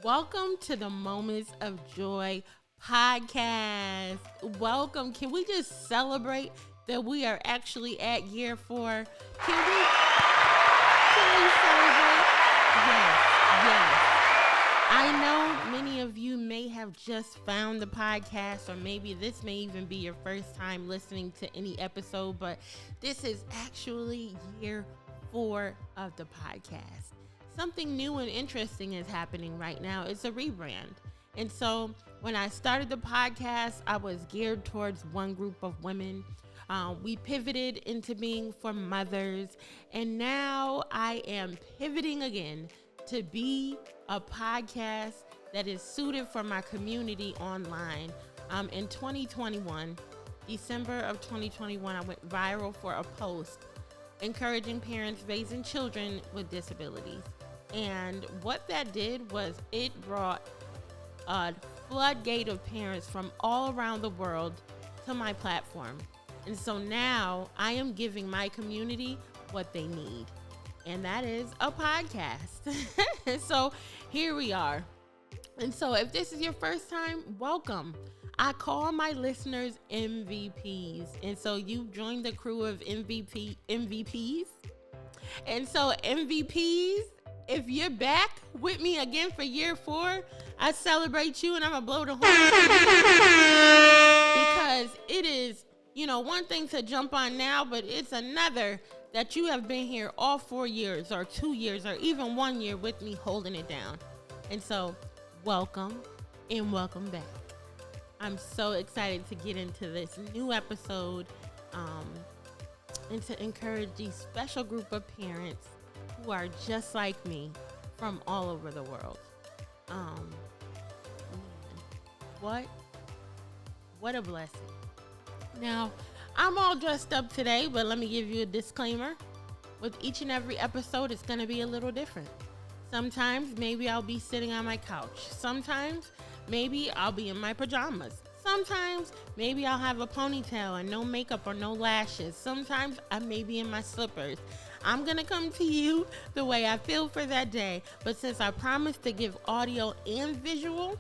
Welcome to the Moments of Joy podcast. Welcome. Can we just celebrate that we are actually at year 4? Can we celebrate? Yes. I know many of you may have just found the podcast, or maybe this may even be your first time listening to any episode, but this is actually year 4 of the podcast. Something new and interesting is happening right now. It's a rebrand. And so when I started the podcast, I was geared towards one group of women. We pivoted into being for mothers. And now I am pivoting again to be a podcast that is suited for my community online. In 2021, December of 2021, I went viral for a post encouraging parents raising children with disabilities. And what that did was it brought a floodgate of parents from all around the world to my platform. And so now I am giving my community what they need, and that is a podcast. So here we are. And so if this is your first time, welcome. I call my listeners MVPs. And so you've joined the crew of MVPs. And so MVPs, if you're back with me again for year 4, I celebrate you, and I'm going to blow the horn. Because it is, one thing to jump on now, but it's another that you have been here all 4 years or 2 years or even 1 year with me holding it down. And so welcome and welcome back. I'm so excited to get into this new episode and to encourage these special group of parents who are just like me from all over the world. What a blessing. Now, I'm all dressed up today, but let me give you a disclaimer. With each and every episode, it's going to be a little different. Sometimes maybe I'll be sitting on my couch. Sometimes maybe I'll be in my pajamas. Sometimes maybe I'll have a ponytail and no makeup or no lashes. Sometimes I may be in my slippers. I'm going to come to you the way I feel for that day. But since I promised to give audio and visual,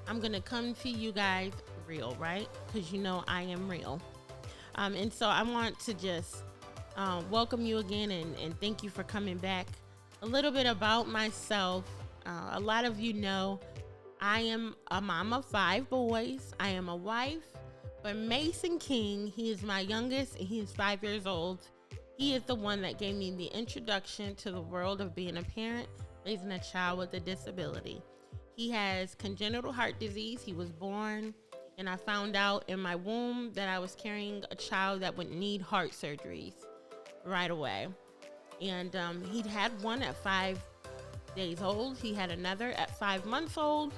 I'm going to come to you guys real, right? Because I am real. And so I want to just welcome you again and thank you for coming back. A little bit about myself. A lot of you know I am a mom of 5 boys. I am a wife. But Mason King, he is my youngest, and he is 5 years old. He is the one that gave me the introduction to the world of being a parent, raising a child with a disability. He has congenital heart disease. He was born, and I found out in my womb that I was carrying a child that would need heart surgeries right away. And he'd had one at 5 days old. He had another at 5 months old.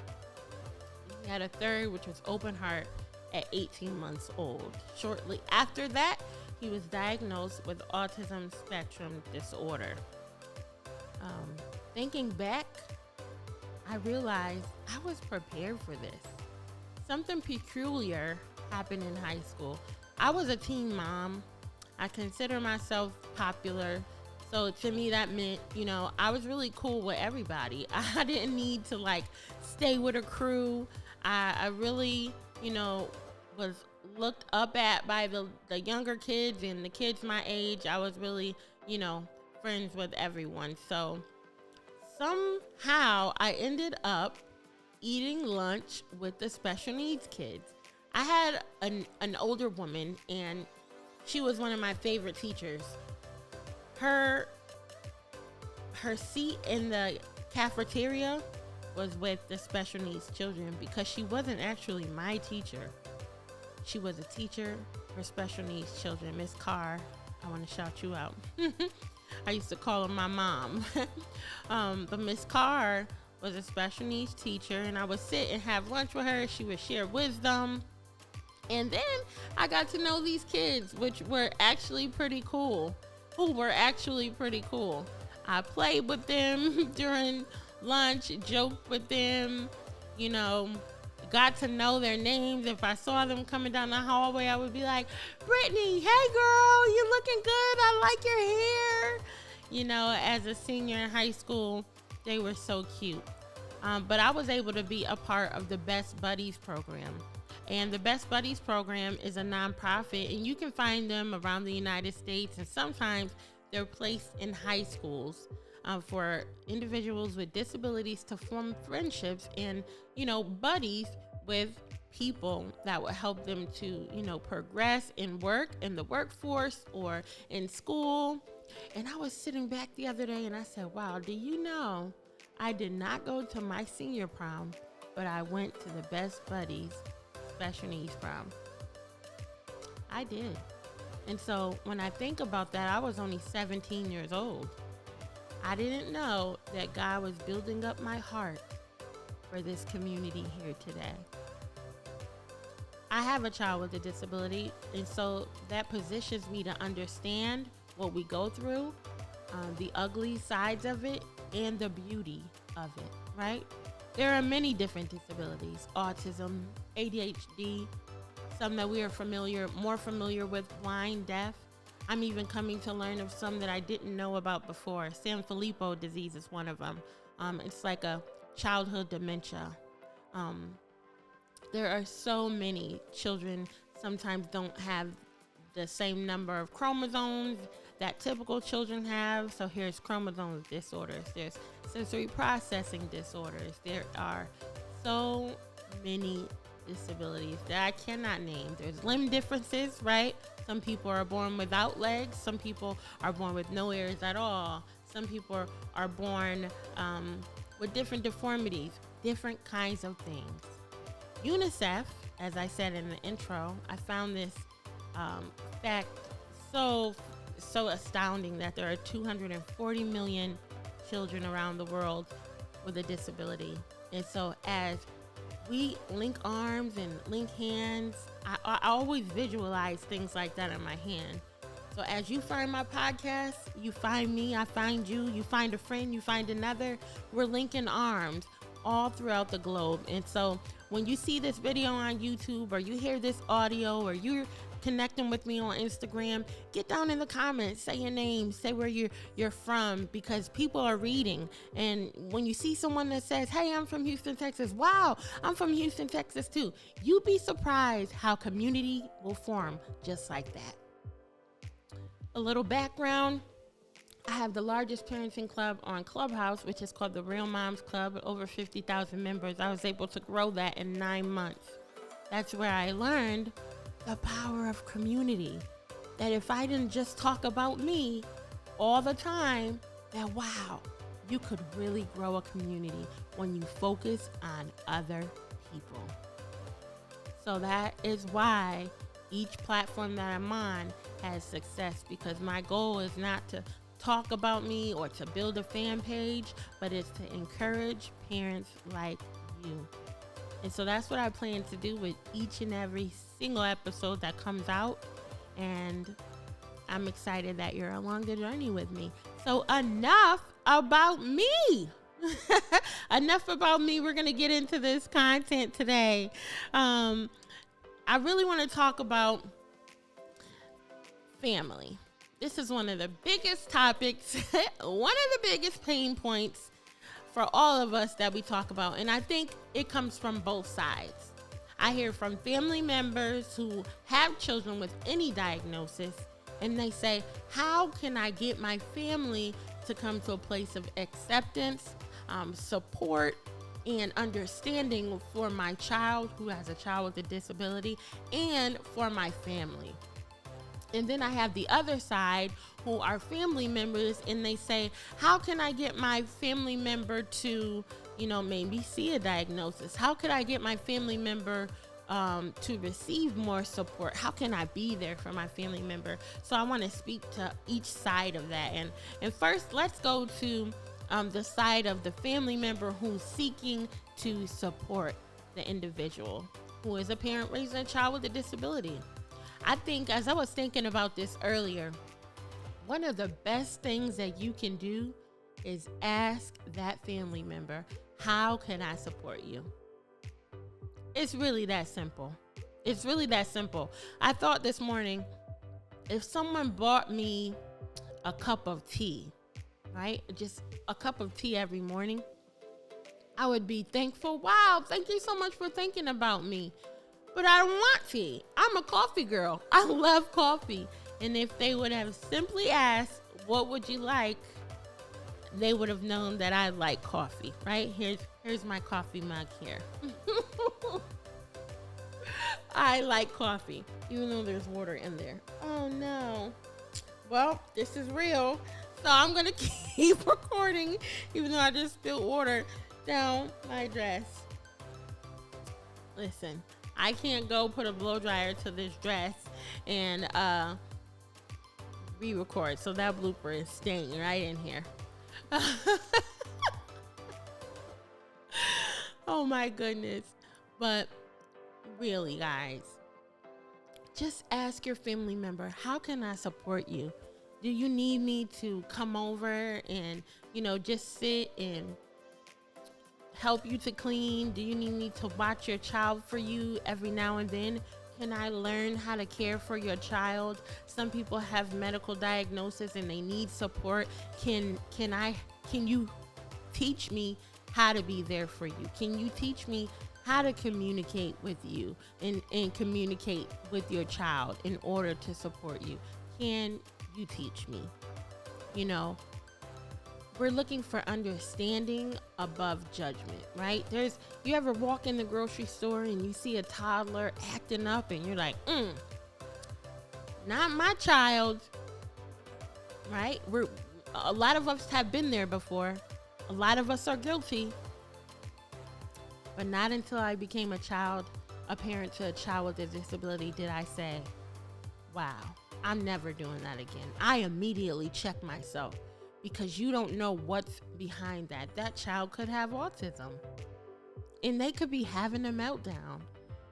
He had a third, which was open heart, at 18 months old. Shortly after that, he was diagnosed with autism spectrum disorder. Thinking back, I realized I was prepared for this. Something peculiar happened in high school. I was a teen mom. I consider myself popular. So to me, that meant, I was really cool with everybody. I didn't need to stay with a crew. I really, was looked up at by the younger kids and the kids my age. I was really, friends with everyone. So somehow I ended up eating lunch with the special needs kids. I had an older woman, and she was one of my favorite teachers. Her seat in the cafeteria was with the special needs children because she wasn't actually my teacher. She was a teacher for special needs children. Miss Carr, I want to shout you out. I used to call her my mom. But Miss Carr was a special needs teacher, and I would sit and have lunch with her. She would share wisdom. And then I got to know these kids, which were actually pretty cool. I played with them during lunch, joked with them, got to know their names. If I saw them coming down the hallway, I would be like, Brittany, hey girl, you looking good. I like your hair. As a senior in high school, they were so cute. But I was able to be a part of the Best Buddies program. And the Best Buddies program is a nonprofit, and you can find them around the United States, and sometimes they're placed in high schools for individuals with disabilities to form friendships and, buddies with people that will help them to, progress in the workforce or in school. And I was sitting back the other day and I said, wow, do you know I did not go to my senior prom, but I went to the Best Buddies special needs prom. I did. And so when I think about that, I was only 17 years old. I didn't know that God was building up my heart for this community here today. I have a child with a disability, and so that positions me to understand what we go through, the ugly sides of it, and the beauty of it, right? There are many different disabilities: autism, ADHD, some that we are more familiar with, blind, deaf. I'm even coming to learn of some that I didn't know about before. Sanfilippo disease is one of them. It's like a childhood dementia. There are so many children sometimes don't have the same number of chromosomes that typical children have. So here's chromosome disorders. There's sensory processing disorders. There are so many disabilities that I cannot name. There's limb differences, right? Some people are born without legs. Some people are born with no ears at all. Some people are born with different deformities, different kinds of things. UNICEF, as I said in the intro, I found this fact so astounding that there are 240 million children around the world with a disability. And so as we link arms and link hands, I always visualize things like that in my hand. So as you find my podcast, you find me, I find you, you find a friend, you find another. We're linking arms all throughout the globe. And so when you see this video on YouTube, or you hear this audio, or you're connecting with me on Instagram, get down in the comments, say your name, say where you're from, because people are reading. And when you see someone that says, hey, I'm from Houston, Texas, wow, I'm from Houston, Texas too, you'd be surprised how community will form just like that. A little background: I have the largest parenting club on Clubhouse, which is called the Real Moms Club, with over 50,000 members. I was able to grow that in 9 months. That's where I learned the power of community. That if I didn't just talk about me all the time, that wow, you could really grow a community when you focus on other people. So that is why each platform that I'm on has success, because my goal is not to talk about me or to build a fan page, but it's to encourage parents like you. And so that's what I plan to do with each and every single episode that comes out. And I'm excited that you're along the journey with me. So enough about me. Enough about me. We're going to get into this content today. I really want to talk about family. This is one of the biggest topics, one of the biggest pain points for all of us that we talk about. And I think it comes from both sides. I hear from family members who have children with any diagnosis, and they say, how can I get my family to come to a place of acceptance, support, and understanding for my child who has a child with a disability, and for my family? And then I have the other side who are family members, and they say, how can I get my family member to, maybe see a diagnosis? How could I get my family member to receive more support? How can I be there for my family member? So I want to speak to each side of that. And first, let's go to the side of the family member who's seeking to support the individual who is a parent raising a child with a disability. I think, as I was thinking about this earlier, one of the best things that you can do is ask that family member, how can I support you? It's really that simple. It's really that simple. I thought this morning, if someone bought me a cup of tea, right? Just a cup of tea every morning, I would be thankful. Wow, thank you so much for thinking about me. But I don't want tea. I'm a coffee girl. I love coffee. And if they would have simply asked, what would you like? They would have known that I like coffee, right? Here's my coffee mug here. I like coffee, even though there's water in there. Oh no. Well, this is real. So I'm going to keep recording, even though I just spilled water down my dress. Listen, I can't go put a blow dryer to this dress and re-record. So that blooper is staying right in here. Oh my goodness. But really, guys, just ask your family member, how can I support you? Do you need me to come over and, just sit and help you to clean? Do you need me to watch your child for you every now and then? Can I learn how to care for your child? Some people have medical diagnosis and they need support. Can you teach me how to be there for you? Can you teach me how to communicate with you and communicate with your child in order to support you? Can you teach me? We're looking for understanding above judgment, right? You ever walk in the grocery store and you see a toddler acting up and you're like, not my child, right? A lot of us have been there before. A lot of us are guilty. But not until I became a parent to a child with a disability, did I say, wow, I'm never doing that again. I immediately check myself, because you don't know what's behind that. That child could have autism and they could be having a meltdown.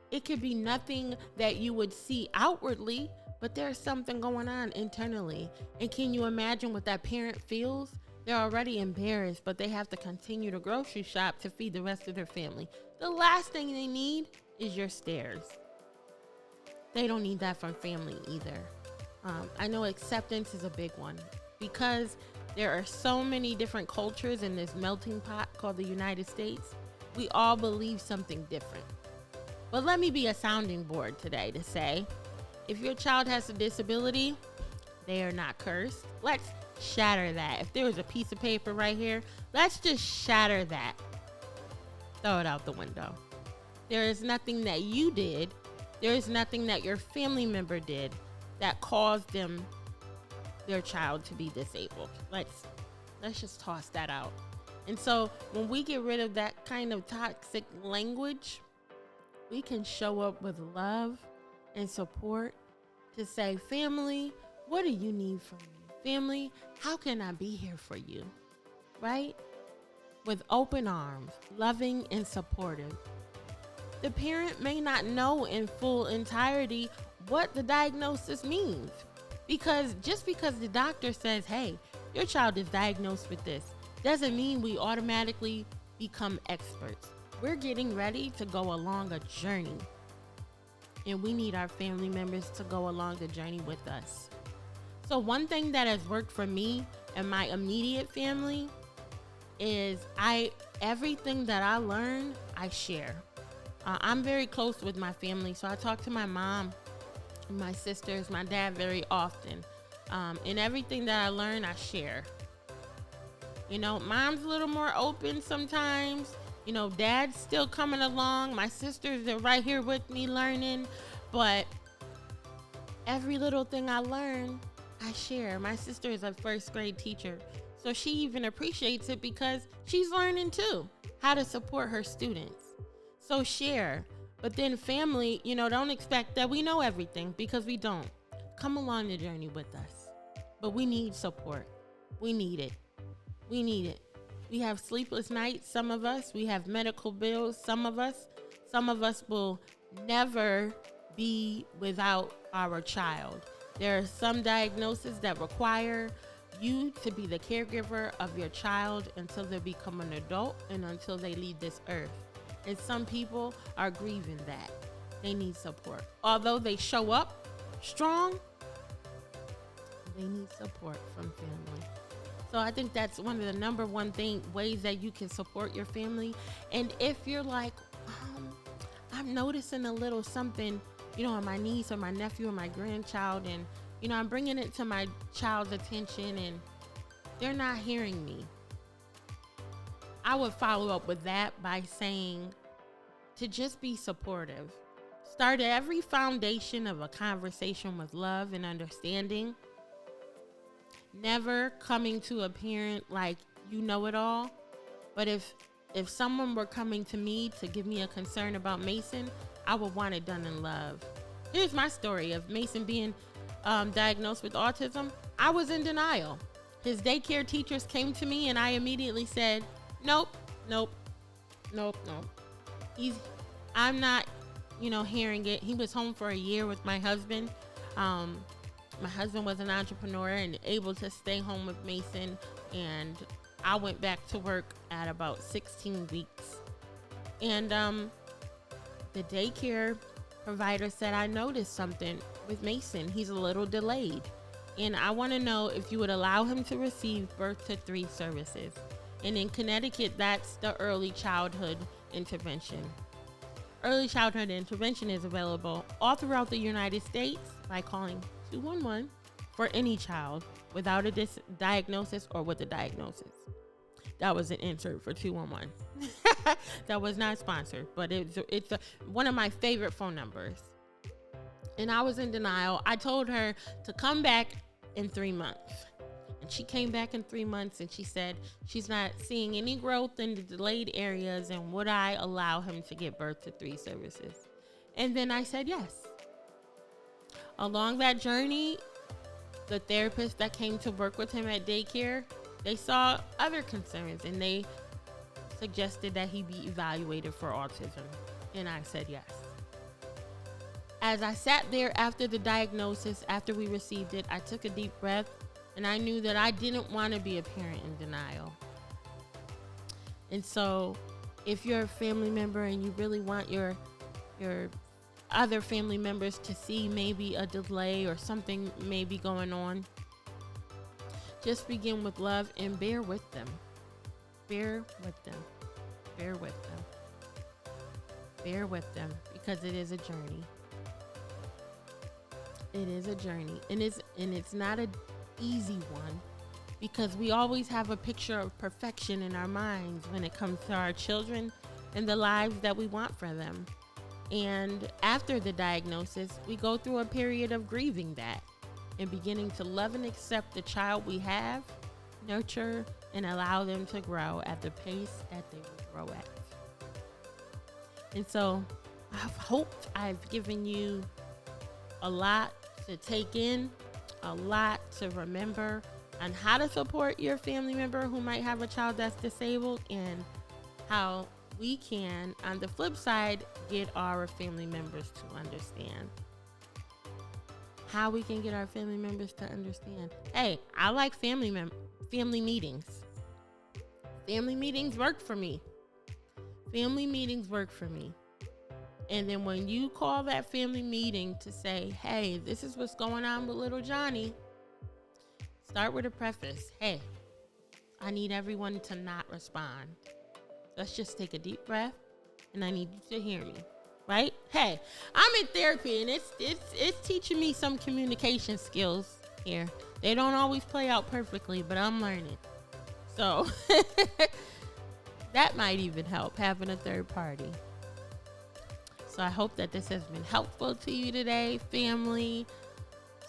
It could be nothing that you would see outwardly, but there's something going on internally. And can you imagine what that parent feels? They're already embarrassed, but they have to continue to grocery shop to feed the rest of their family. The last thing they need is your stares. They don't need that from family either. I know acceptance is a big one, because there are so many different cultures in this melting pot called the United States. We all believe something different. But let me be a sounding board today to say, if your child has a disability, they are not cursed. Let's shatter that. If there was a piece of paper right here, let's just shatter that. Throw it out the window. There is nothing that you did. There is nothing that your family member did that caused their child to be disabled. Let's just toss that out. And so when we get rid of that kind of toxic language, we can show up with love and support to say, family, what do you need from me? Family, how can I be here for you? Right? With open arms, loving and supportive. The parent may not know in full entirety what the diagnosis means. Because just because the doctor says, hey, your child is diagnosed with this, doesn't mean we automatically become experts. We're getting ready to go along a journey. And we need our family members to go along the journey with us. So one thing that has worked for me and my immediate family is everything that I learn, I share. I'm very close with my family, so I talk to my mom, my sisters, my dad very often. And everything that I learn, I share. Mom's a little more open sometimes. Dad's still coming along. My sisters are right here with me learning. But every little thing I learn, I share. My sister is a first grade teacher, so she even appreciates it because she's learning too how to support her students. So share. But then family, don't expect that we know everything, because we don't. Come along the journey with us. But we need support. We need it. We need it. We have sleepless nights, some of us. We have medical bills, some of us. Some of us will never be without our child. There are some diagnoses that require you to be the caregiver of your child until they become an adult and until they leave this earth. And some people are grieving that. They need support. Although they show up strong, they need support from family. So I think that's one of the number one ways that you can support your family. And if you're like, I'm noticing a little something, on my niece or my nephew or my grandchild, and, I'm bringing it to my child's attention and they're not hearing me, I would follow up with that by saying to just be supportive. Start every foundation of a conversation with love and understanding. Never coming to a parent like you know it all. But if someone were coming to me to give me a concern about Mason, I would want it done in love. Here's my story of Mason being diagnosed with autism. I was in denial. His daycare teachers came to me and I immediately said, nope. I'm not, hearing it. He was home for a year with my husband. My husband was an entrepreneur and able to stay home with Mason, and I went back to work at about 16 weeks. And the daycare provider said, I noticed something with Mason. He's a little delayed, and I want to know if you would allow him to receive birth to 3 services. And in Connecticut, that's the early childhood intervention. Early childhood intervention is available all throughout the United States by calling 211 for any child without a diagnosis or with a diagnosis. That was an insert for 211. That was not sponsored, but it's one of my favorite phone numbers. And I was in denial. I told her to come back in 3 months. And she came back in 3 months and she said she's not seeing any growth in the delayed areas, and would I allow him to give birth to 3 services? And then I said yes. Along that journey, the therapist that came to work with him at daycare, they saw other concerns and they suggested that he be evaluated for autism. And I said yes. As I sat there after the diagnosis, after we received it, I took a deep breath and I knew that I didn't want to be a parent in denial. And so if you're a family member and you really want your other family members to see maybe a delay or something may be going on, just begin with love and bear with them. Bear with them. Bear with them. Bear with them, because it is a journey. It is a journey, and it's not an easy one, because we always have a picture of perfection in our minds when it comes to our children and the lives that we want for them. And after the diagnosis, we go through a period of grieving that and beginning to love and accept the child we have, nurture, and allow them to grow at the pace that they will grow at. And so I've hoped I've given you a lot to take in, a lot to remember on how to support your family member who might have a child that's disabled, and how we can, on the flip side, get our family members to understand. How we can get our family members to understand. Hey, I like family meetings. Family meetings work for me. Family meetings work for me. And then when you call that family meeting to say, hey, this is what's going on with little Johnny, start with a preface. Hey, I need everyone to not respond. Let's just take a deep breath, and I need you to hear me, right? Hey, I'm in therapy, and it's teaching me some communication skills here. They don't always play out perfectly, but I'm learning. So that might even help, having a third party. So I hope that this has been helpful to you today, family.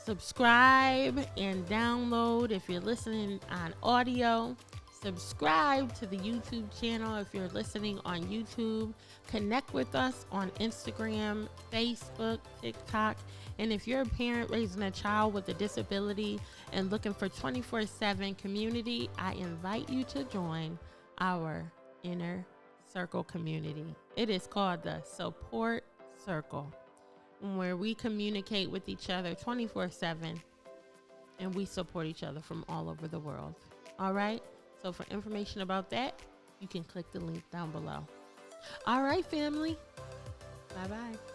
Subscribe and download if you're listening on audio. Subscribe to the YouTube channel if you're listening on YouTube. Connect with us on Instagram, Facebook, TikTok. And if you're a parent raising a child with a disability and looking for 24/7 community, I invite you to join our Inner Circle community. It is called the Support Circle, where we communicate with each other 24/7 and we support each other from all over the world. All right. So for information about that, you can click the link down below. All right, family. Bye-bye.